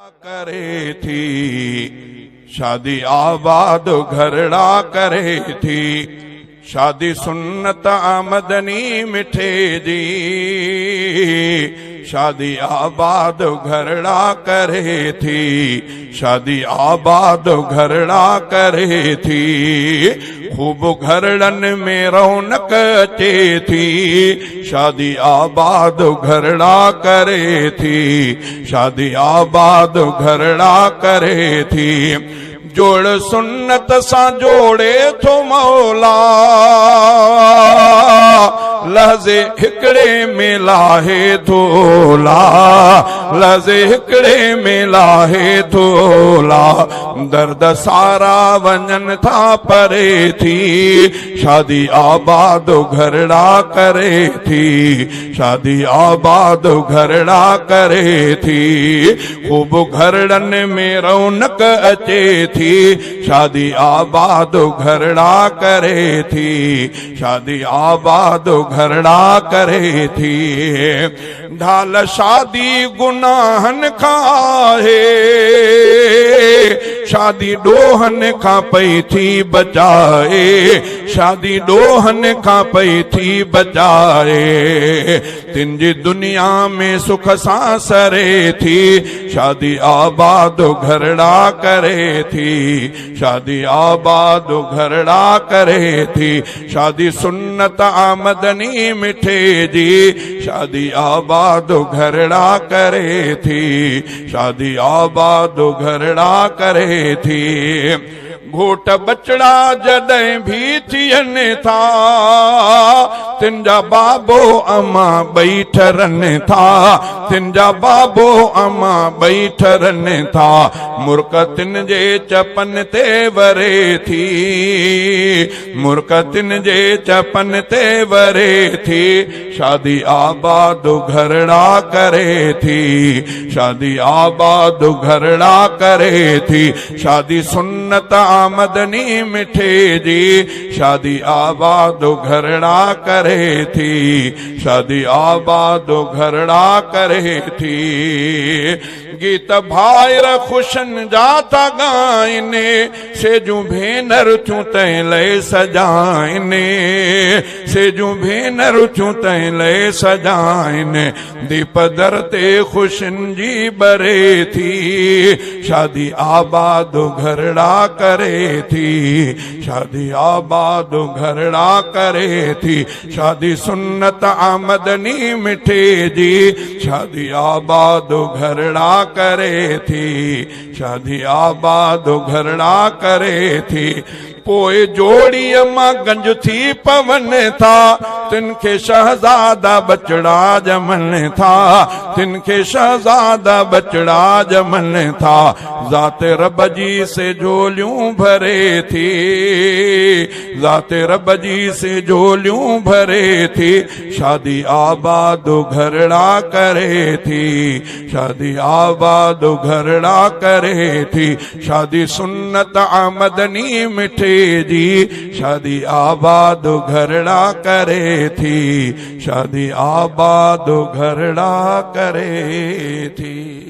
करे थी, शादी आबाद घरड़ा करे थी, शादी सुन्नत आमदनी मिठे जी, शादी आबाद घरड़ा करे थी, शादी आबाद घरड़ा करे थी, खूब घरड़न में रौनक अचे थी, शादी आबाद घरड़ा करे थी, शादी आबाद घरड़ा करे थी, जोड़ सुन्नत सा जोड़े थो मौला, लहज़े हिकड़े में लाहे थोला, लहज़े हिकड़े में लाहे थोला, दर्द सारा वंजन था परे थी, शादी आबाद घरड़ा करे थी, शादी आबाद घरड़ा करे थी, खूब घरड़न में रौनक अचे थी, शादी आबाद घरड़ा करे थी, शादी आबाद घरड़ा करे थी, ढाल शादी गुनाहन खाए, शादी डोहन खां पई थी बचाए, शादी डोहन खां पई थी बचाए, तिंजी दुनिया में सुख सां सरे थी, शादी आबाद घरड़ा करे थी, शादी आबाद घरड़ा करे थी, शादी सुन्नत आमदनी मिठे जी, शादी आबाद घरड़ा करे थी, शादी आबाद घरड़ा करे थी, घोट बचड़ा जॾहिं भी थियनि था, तिंजा बाबो अमा ॿई ठरनि था, तिंजा बाबो अमा ॿई ठरनि था, मुर्क तिन जे चपन ते वरे थी, मुर्क तिन जे चपन ते वरे थी, शादी आबाद घरड़ा करे थी, शादी आबाद घरड़ा करे थी, शादी सुन्नत आमदनी मिठे जी, शादी आबाद घरड़ा करे थी, शादी आबाद घरड़ा करे थी, गीत भायर खुशन जाता गाइने, सेजू भेनर थू तैं लय सजाइने, सेजू भेनर थू तैं लय सजाइने, दीप दर ते खुशन जी बरे थी, शादी आबाद घरड़ा करे थी, शादी आबाद घरड़ा करे थी, शादी सुन्नत आमदनी मिठे जी, शादी आबाद घरड़ा करे थी, शादी आबाद घरड़ा करे थी, पोए जोड़ीअ मां गंज थी पवन था, तिनखे शहजादा बचड़ा जमन था, तिनखे शहजादा बचड़ा जमन था, ज़ाते रब जी से झोलियूं भरे थी, ज़ाते रब जी से झोलियूं भरे थी, शादी आबाद घरड़ा करे थी, शादी आबाद घरड़ा करे थी, शादी सुन्नत आमदनी मिठे जी, शादी आबाद घरड़ा करे थी, शादी आबाद घरड़ा करे थी।